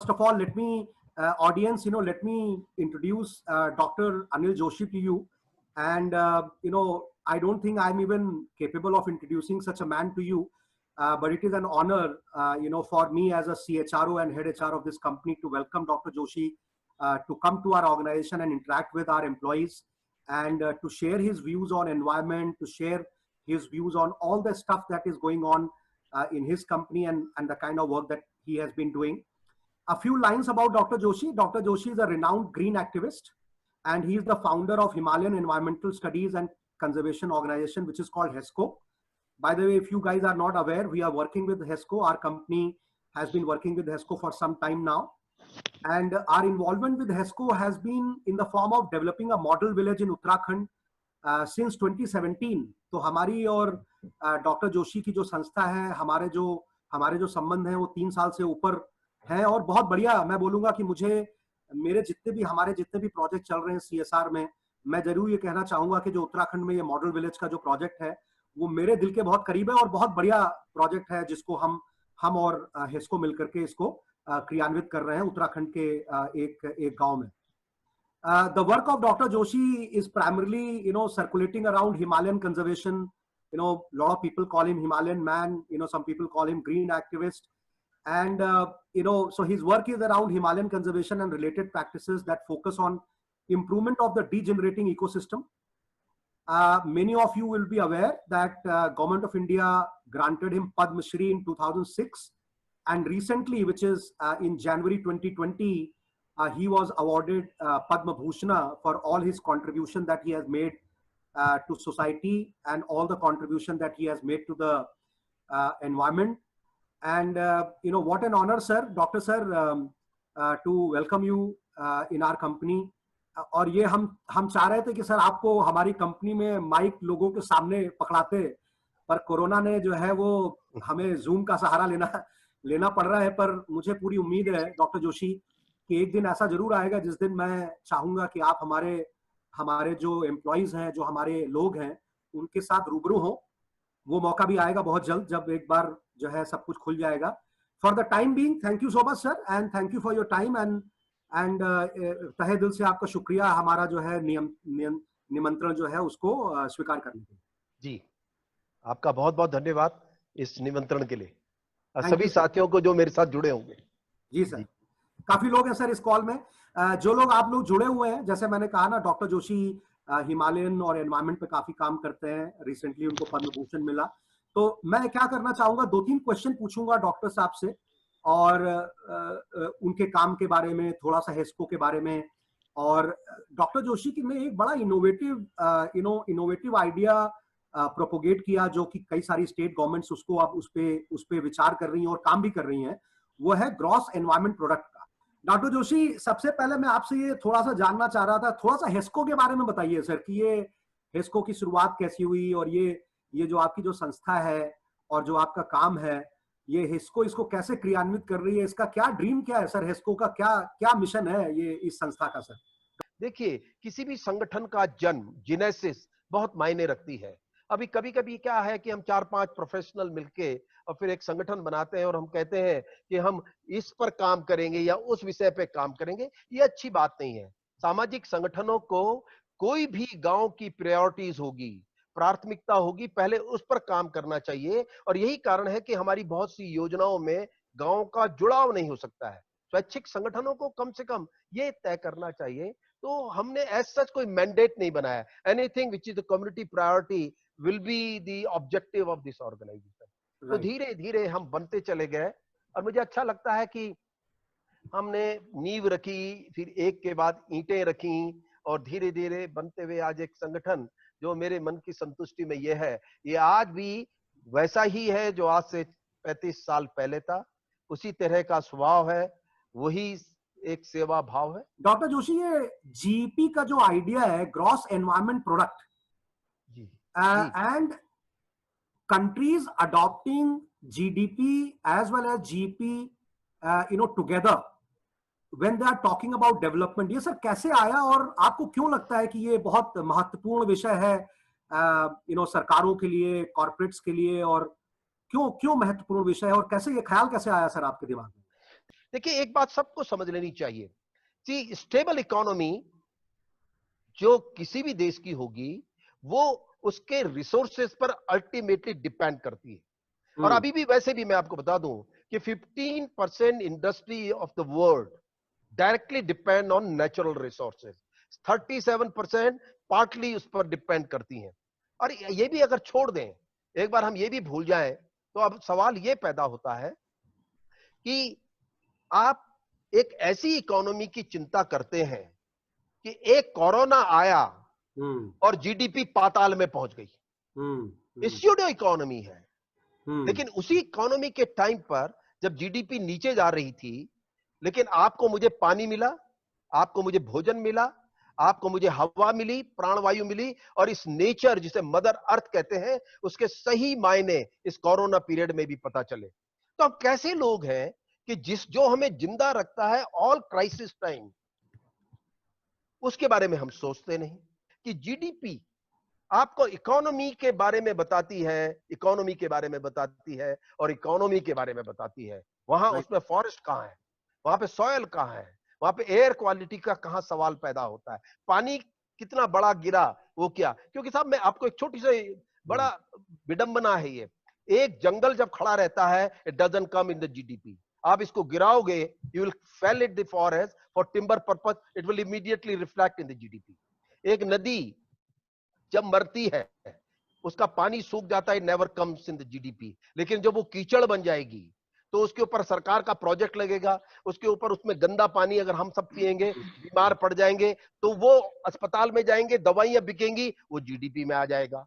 first of all, let me, audience, let me introduce Dr. Anil Joshi to you. And, I don't think I'm even capable of introducing such a man to you, but it is an honor, for me as a CHRO and head HR of this company to welcome Dr. Joshi to come to our organization and interact with our employees, and to share his views on environment, to share his views on all the stuff that is going on in his company, and the kind of work that he has been doing. A few lines about Dr. Joshi. Dr. Joshi is a renowned green activist, and he is the founder of Himalayan Environmental Studies and Conservation Organization, which is called HESCO. By the way, if you guys are not aware, we are working with HESCO. Our company has been working with HESCO for some time now. And our involvement with HESCO has been in the form of developing a model village in Uttarakhand since 2017. तो हमारी और doctor Joshi की जो संस्था है, हमारे जो संबंध हैं वो 3 साल से ऊपर हैं, और बहुत बढ़िया। मैं बोलूंगा कि हमारे जितने भी प्रोजेक्ट चल रहे हैं CSR में, मैं जरूर ये कहना चाहूंगा कि जो उत्तराखंड में ये मॉडल विलेज का जो प्रोजेक्ट है वो मेरे दिल के बहुत करीब है, और बहुत बढ़िया प्रोजेक्ट है जिसको हम और हेस्को मिलकर के इसको क्रियान्वित कर रहे हैं उत्तराखंड के एक गांव में। The work of Dr. Joshi is primarily, circulating around Himalayan conservation. A lot of people call him Himalayan man. Some people call him green activist. And, so his work is around Himalayan conservation and related practices that focus on improvement of the degenerating ecosystem. Many of you will be aware that Government of India granted him Padma Shri in 2006. And recently, which is in January 2020, he was awarded Padma Bhushan for all his contribution that he has made to society, and all the contribution that he has made to the environment. And what an honor, sir, Doctor Sir, to welcome you in our company. और ये हम चाह रहे थे कि sir आपको हमारी company में माइक लोगों के सामने पकड़ाते, पर कोरोना ने जो है वो हमें जूम का सहारा लेना पड़ रहा है। पर मुझे पूरी उम्मीद है डॉक्टर जोशी कि एक दिन ऐसा जरूर आएगा जिस दिन मैं चाहूंगा कि आप हमारे जो एम्प्लॉइज हैं, जो हमारे लोग हैं, उनके साथ रूबरू हो। वो मौका भी आएगा बहुत जल्द, जब एक बार जो है सब कुछ खुल जाएगा। For the time being, thank you so much sir, and thank you for your time, and तहे दिल से आपका शुक्रिया हमारा जो है निमंत्रण जो है उसको स्वीकार करने के लिए। जी, आपका बहुत बहुत धन्यवाद इस निमंत्रण के लिए, सभी साथियों को जो मेरे साथ जुड़े होंगे। जी सर, काफी लोग हैं सर इस कॉल में। जो लोग आप लोग जुड़े हुए हैं, जैसे मैंने कहा ना, डॉक्टर जोशी हिमालयन और एनवायरमेंट पे काफी काम करते हैं। रिसेंटली उनको पद्म भूषण मिला। तो मैं क्या करना चाहूंगा, 2-3 क्वेश्चन पूछूंगा डॉक्टर साहब से, और उनके काम के बारे में, थोड़ा सा हेस्को के बारे में। और डॉक्टर जोशी की ने एक बड़ा इनोवेटिव आइडिया प्रोपोगेट किया, जो कि कई सारी स्टेट गवर्नमेंट्स उसको अब उस पे विचार कर रही हैं और काम भी कर रही हैं। वो है ग्रॉस एनवायरमेंट प्रोडक्ट का। डॉक्टर जोशी, सबसे पहले मैं आपसे ये थोड़ा सा जानना चाह रहा था, थोड़ा सा हेस्को के बारे में बताइए सर, कि ये हेस्को की शुरुआत कैसी हुई, और ये जो आपकी जो संस्था है और जो आपका काम है, ये हेस्को इसको कैसे क्रियान्वित कर रही है, इसका क्या ड्रीम क्या है सर, हेस्को का क्या मिशन है ये इस संस्था का सर? देखिए, किसी भी संगठन का जन्म, जेनेसिस बहुत मायने रखती है। अभी कभी-कभी क्या है कि हम 4-5 प्रोफेशनल मिलके और फिर एक संगठन बनाते हैं और हम कहते हैं कि हम इस पर काम करेंगे या उस विषय पे काम करेंगे। ये अच्छी बात नहीं है। सामाजिक संगठनों को कोई भी गांव की प्रायोरिटीज होगी, प्राथमिकता होगी, पहले उस पर काम करना चाहिए। और यही कारण है कि हमारी बहुत सी योजनाओं में गांव का जुड़ाव नहीं हो सकता है। स्वैच्छिक संगठनों को कम से कम ये तय करना चाहिए। तो हमने एज सच कोई मैंडेट नहीं बनाया। Anything which is the community priority will be the objective of this organization. तो धीरे धीरे हम बनते चले गए, और मुझे अच्छा लगता है कि हमने नींव रखी, फिर एक के बाद ईंटें रखी, और धीरे धीरे बनते हुए आज एक संगठन जो मेरे मन की संतुष्टि में ये है, ये आज भी वैसा ही है जो आज से 35 साल पहले था। उसी तरह का स्वभाव है, वही एक सेवा भाव है। डॉक्टर जोशी, ये जीपी का जो आइडिया है, gross environment product, and countries adopting GDP as well as GP, together when they are talking about development, ये सर कैसे आया, और आपको क्यों लगता है कि ये बहुत महत्वपूर्ण विषय है सरकारों के लिए, कॉर्पोरेट्स के लिए, और क्यों महत्वपूर्ण विषय है, और कैसे ये ख्याल कैसे आया सर आपके दिमाग में? देखिए एक बात सबको समझ लेनी चाहिए कि स्टेबल इकोनॉमी जो किसी भी देश की होगी वो उसके रिसोर्सेज पर अल्टीमेटली डिपेंड करती है। और हम्म अभी भी वैसे भी मैं आपको बता दूं कि 15% industry of the world directly depend on natural resources, 37% partly उस पर डिपेंड करती हैं। और ये भी अगर छोड़ दें, एक बार हम ये भी भूल जाएं, तो अब सवाल ये पैदा होता है कि आप एक ऐसी इकोनॉमी की चिंता करते हैं कि एक कोरोना आया हम्म और जीडीपी पाताल में पहुंच गई। हम्म स्यूडो इकोनॉमी है। हम्म लेकिन उसी इकोनॉमी के टाइम पर जब जीडीपी नीचे जा रही थी, लेकिन आपको मुझे पानी मिला, आपको मुझे भोजन मिला, आपको मुझे हवा मिली, प्राणवायु मिली, और इस नेचर जिसे मदर अर्थ कहते हैं उसके सही मायने इस कोरोना पीरियड में भी पता चले। तो हम कैसे लोग हैं कि जो हमें जिंदा रखता है ऑल क्राइसिस टाइम, उसके बारे में हम सोचते नहीं। कि जीडीपी आपको इकोनॉमी के बारे में बताती है, इकोनॉमी के बारे में बताती है और इकोनॉमी के बारे में बताती है। वहां राइट उसमें फॉरेस्ट कहां है, वहां पे सॉयल कहां है, वहां पे एयर क्वालिटी का कहां सवाल पैदा होता है, पानी कितना बड़ा गिरा वो क्या। क्योंकि साहब मैं आपको एक छोटी सी बड़ा विडंबना है ये, एक जंगल जब खड़ा रहता है it doesn't come in the GDP. आप इसको गिराओगे, you will fell it the forest for timber purpose, it will immediately reflect in the GDP. एक नदी जब मरती है उसका पानी सूख जाता है, never comes in the GDP. लेकिन जब वो कीचड़ बन जाएगी तो उसके ऊपर सरकार का प्रोजेक्ट लगेगा, उसके ऊपर उसमें गंदा पानी अगर हम सब पिएंगे बीमार पड़ जाएंगे, तो वो अस्पताल में जाएंगे, दवाइयां बिकेंगी, वो जीडीपी में आ जाएगा।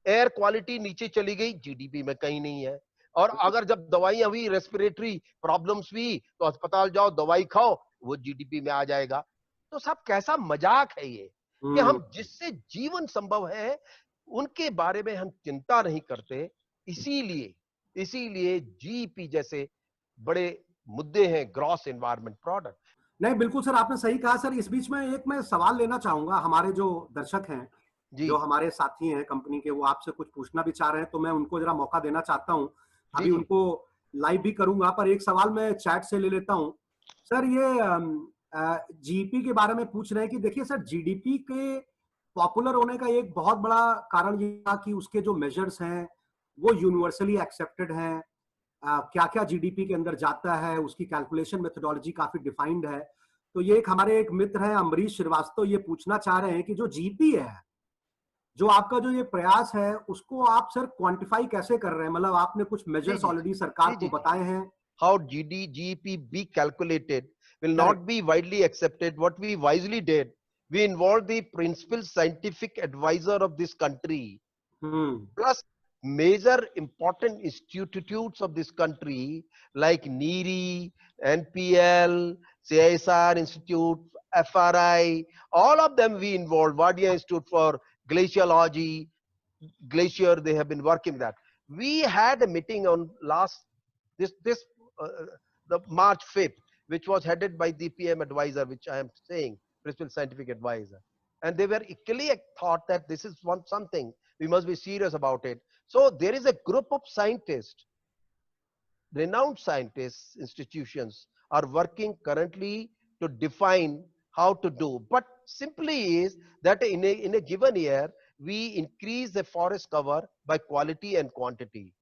एयर क्वालिटी नीचे चली गई, जीडीपी में कहीं नहीं है। और अगर जब दवाइयां हुई, रेस्पिरेटरी प्रॉब्लम्स हुई, तो अस्पताल जाओ दवाई खाओ, वो जीडीपी में आ जाएगा। तो सब कैसा मजाक है ये कि हम्म हम जिससे जीवन संभव है उनके बारे में हम चिंता नहीं करते। इसीलिए इसीलिए जीपी जैसे बड़े मुद्दे हैं, ग्रॉस एनवायरनमेंट प्रोडक्ट। नहीं बिल्कुल सर, आपने सही कहा सर। इस बीच में एक मैं सवाल लेना चाहूंगा। हमारे जो दर्शक हैं, जी जो हमारे साथी हैं कंपनी के, वो आपसे कुछ पूछना भी चाह रहे हैं, तो मैं उनको जरा मौका देना चाहता हूं। जी अभी जी उनको लाइव भी करूंगा, पर एक सवाल मैं चैट से ले लेता हूं। सर ये जीडीपी के बारे में पूछ रहे हैं कि देखिए सर, जीडीपी के पॉपुलर होने का एक बहुत बड़ा कारण ये था कि उसके जो मेजर्स हैं वो यूनिवर्सली एक्सेप्टेड हैं। क्या क्या जीडीपी के अंदर जाता है, उसकी कैलकुलेशन मेथोडोलॉजी काफी डिफाइंड है। तो ये एक हमारे एक मित्र हैं अमरीश श्रीवास्तव, ये पूछना चाह रहे हैं कि जो जीपी है, जो आपका जो ये प्रयास है, उसको आप सर क्वांटिफाई कैसे कर रहे हैं? मतलब आपने कुछ जी मेजर्स जी ऑलरेडी सरकार को जी बताए हैं? how GDP be calculated will not correct. be widely accepted. What we wisely did, we involved the principal scientific advisor of this country, hmm plus major important institutes of this country like NEERI, NPL, CISR Institute, FRI, all of them we involved. Wadia Institute for Glaciology, Glacier, they have been working that. We had a meeting on this uh, the March 5th, which was headed by the PM advisor, which I am saying, principal scientific advisor. And they were equally thought that this is something we must be serious about it. So there is a group of scientists, renowned scientists, institutions are working currently to define how to do. But simply is that in a given year, we increase the forest cover by quality and quantity.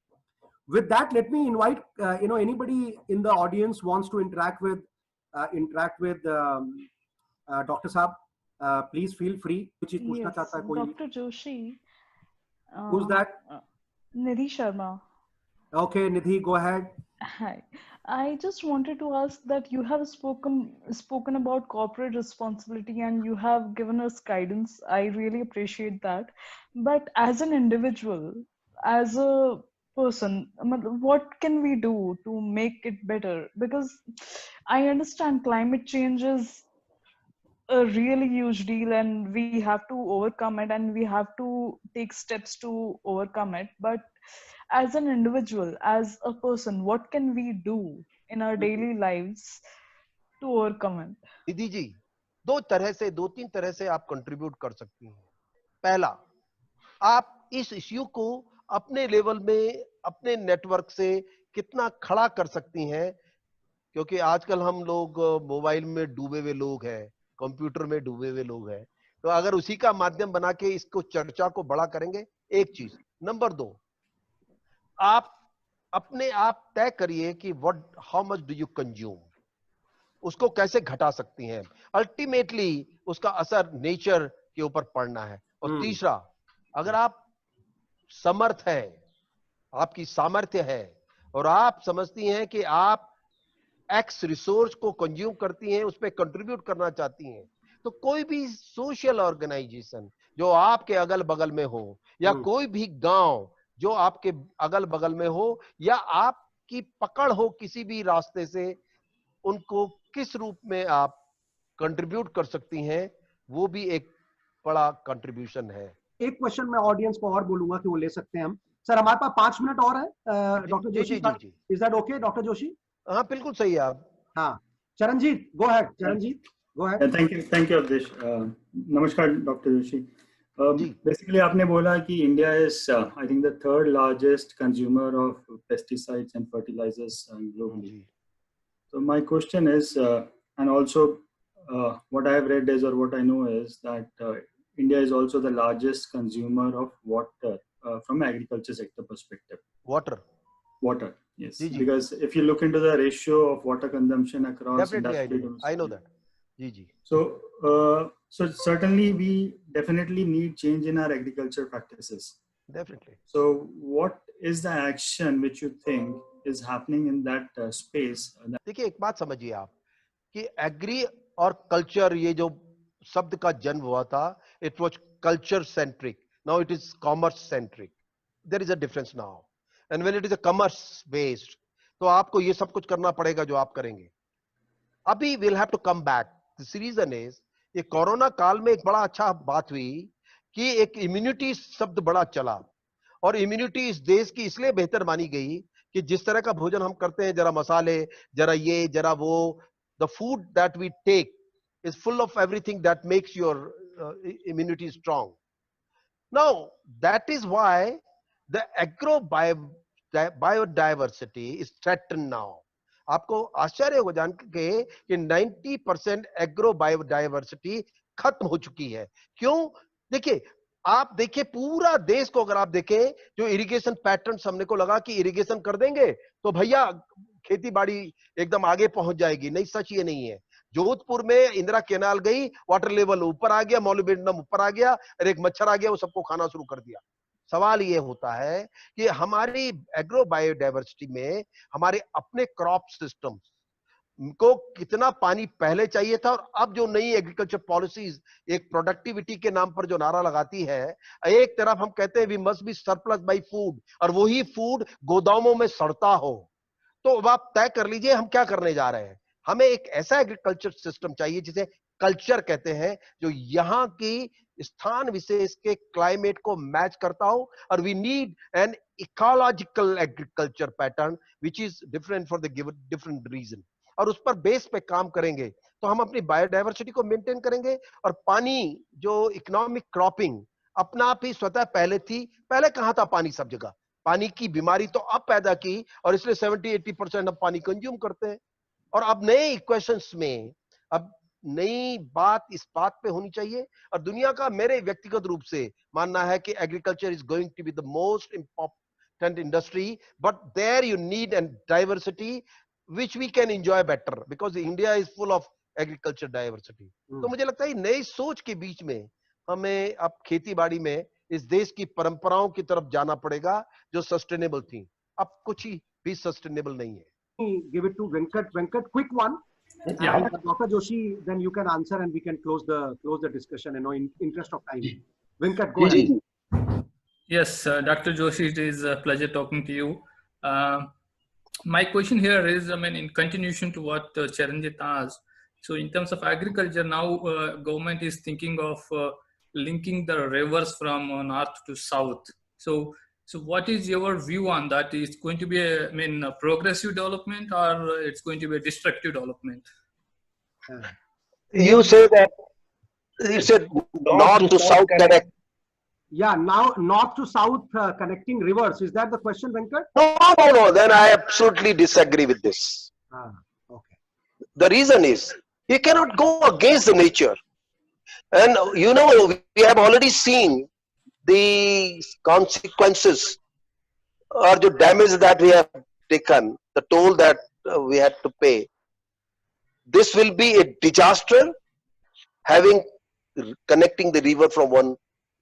With that, let me invite anybody in the audience wants to interact with doctor साहब, please feel free. कुछ चीज पूछना Yes, चाहता है कोई? Dr. Joshi, Who's uh, that? uh, Nidhi Sharma. Okay, Nidhi, go ahead. Hi. I just wanted to ask that you have spoken about corporate responsibility and you have given us guidance. I really appreciate that. But as an individual, as a person, what can we do to make it better? Because I understand climate change is a really huge deal and we have to overcome it and we have to take steps to overcome it, but as an individual, as a person, what can we do in our daily lives to overcome it? Nidhi ji, दो तीन तरह से आप contribute कर सकती हैं। पहला, आप इस इश्यू को अपने लेवल में, अपने नेटवर्क से कितना खड़ा कर सकती हैं, क्योंकि आजकल हम लोग मोबाइल में डूबे हुए लोग हैं, कंप्यूटर में डूबे हुए लोग हैं। तो अगर उसी का माध्यम बना के इसको चर्चा को बड़ा करेंगे, एक चीज। नंबर 2, आप अपने आप तय करिए कि what how much do you consume, उसको कैसे घटा सकती हैं। अल्टीमेटली उसका असर नेचर के ऊपर पड़ना है। और तीसरा, अगर आप समर्थ है, आपकी सामर्थ्य है और आप समझती हैं कि आप एक्स रिसोर्स को कंज्यूम करती हैं, उस पर कंट्रीब्यूट करना चाहती हैं, तो कोई भी सोशल ऑर्गेनाइजेशन जो आपके अगल बगल में हो, या कोई भी गांव जो आपके अगल बगल में हो, या आपकी पकड़ हो किसी भी रास्ते से, उनको किस रूप में आप कंट्रीब्यूट कर सकती हैं, वो भी एक बड़ा कंट्रीब्यूशन है। एक क्वेश्चन मैं ऑडियंस को और बोलूंगा कि वो ले सकते हैं हम। सर हमारे पास 5 मिनट और है। Doctor Joshi, is that okay doctor Joshi? हाँ बिल्कुल सही है आप। हाँ, Charanjit go ahead. Charanjit go ahead. Thank you Awadhesh. नमस्कार डॉक्टर जोशी। बेसिकली आपने बोला कि India is I think the third largest consumer of pesticides and fertilisers globally. So my question is, and also what I have read is, or what I know is that India is also the largest consumer of water from agriculture sector perspective. Water, yes. Because if you look into the ratio of water consumption across industry, I know that. So certainly we definitely need change in our agriculture practices. Definitely. So what is the action which you think is happening in that space? देखिए एक बात समझिए आप कि agree और culture, ये जो शब्द का जन्म हुआ था, it was culture centric, now it is commerce centric. There is a difference now, and when it is a commerce based, तो आपको ये सब कुछ करना पड़ेगा जो आप करेंगे। अभी will have to come back. This reason is, ये कोरोना काल में एक बड़ा अच्छा बात हुई कि एक इम्यूनिटी शब्द बड़ा चला, और इम्यूनिटी इस देश की इसलिए बेहतर मानी गई कि जिस तरह का भोजन हम करते हैं, जरा मसाले, जरा ये, जरा वो, the food that we take is full of everything that makes your immunity strong. Now that is why the agro biodiversity is threatened now. आपको आश्चर्य होगा जान के कि 90% एग्रो बायोडाइवर्सिटी खत्म हो चुकी है। क्यों? देखिए, आप देखिए पूरा देश को अगर आप देखें, जो इरिगेशन पैटर्न्स हमने को लगा कि इरिगेशन कर देंगे तो भैया खेती बाड़ी एकदम आगे पहुंच जाएगी। नहीं, सच ये नहीं है। जोधपुर में इंदिरा कैनाल गई, वाटर लेवल ऊपर आ गया, मौलवीडनम ऊपर आ गया, और एक मच्छर आ गया, वो सबको खाना शुरू कर दिया। सवाल ये होता है कि हमारी एग्रो बायोडाइवर्सिटी में हमारे अपने क्रॉप सिस्टम को कितना पानी पहले चाहिए था, और अब जो नई एग्रीकल्चर पॉलिसीज एक प्रोडक्टिविटी के नाम पर जो नारा लगाती है, एक तरफ हम कहते हैं we must be surplus by food, और वही फूड गोदामों में सड़ता हो। तो अब आप तय कर लीजिए हम क्या करने जा रहे हैं। हमें एक ऐसा एग्रीकल्चर सिस्टम चाहिए जिसे कल्चर कहते हैं, जो यहाँ की स्थान विशेष के क्लाइमेट को मैच करता हो, और we need an ecological agriculture pattern which is different for the given different region, और उस पर बेस पे काम करेंगे तो हम अपनी बायोडाइवर्सिटी को मेंटेन करेंगे। और पानी, जो इकोनॉमिक क्रॉपिंग अपना आप ही स्वतः पहले थी, पहले कहां था पानी? सब जगह। पानी की बीमारी तो अब पैदा की, और इसलिए 70-80% हम पानी कंज्यूम करते हैं। और अब नए इक्वेशंस में, अब नई बात इस बात पे होनी चाहिए, और दुनिया का मेरे व्यक्तिगत रूप से मानना है कि agriculture is going to be the most important industry, but there you need an diversity which we can enjoy better, because India is full of agriculture diversity. तो मुझे लगता है नई सोच के बीच में हमें अब खेती बाड़ी में इस देश की परंपराओं की तरफ जाना पड़ेगा जो सस्टेनेबल थी। अब कुछ ही भी सस्टेनेबल नहीं है। Give it to Venkat. Venkat, quick one. Yeah. And Dr. Joshi, then you can answer and we can close the discussion, in interest of time. Venkat, go ahead. Yes, Dr. Joshi, it is a pleasure talking to you. My question here is, in continuation to what Charanjit asked, so in terms of agriculture, now government is thinking of linking the rivers from north to south. So what is your view on that? Is it going to be a progressive development, or it's going to be a destructive development? You say that it's a north to south connect. Yeah, now north to south connecting rivers. Is that the question, Venkat? No. Then I absolutely disagree with this. Okay. The reason is you cannot go against the nature. And you know, we have already seen the consequences or the damage that we have taken, the toll that we had to pay. This will be a disaster, having connecting the river from one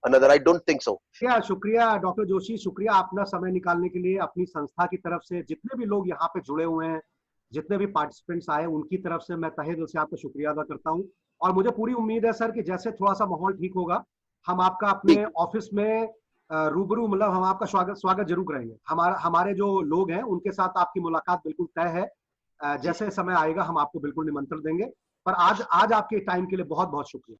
another. I don't think so. शुक्रिया doctor Joshi, शुक्रिया अपना समय निकालने के लिए। अपनी संस्था की तरफ से जितने भी लोग यहाँ पे जुड़े हुए हैं, जितने भी पार्टिसिपेंट्स आए, उनकी तरफ से मैं तहे दिल से आपका शुक्रिया अदा करता हूँ। और मुझे पूरी उम्मीद है सर कि जैसे थोड़ा सा माहौल ठीक होगा, हम आपका अपने ऑफिस में रूबरू, मतलब हम आपका स्वागत जरूर करेंगे। हमारे जो लोग हैं उनके साथ आपकी मुलाकात बिल्कुल तय है। जैसे समय आएगा हम आपको बिल्कुल निमंत्रण देंगे। पर आज आपके टाइम के लिए बहुत बहुत शुक्रिया।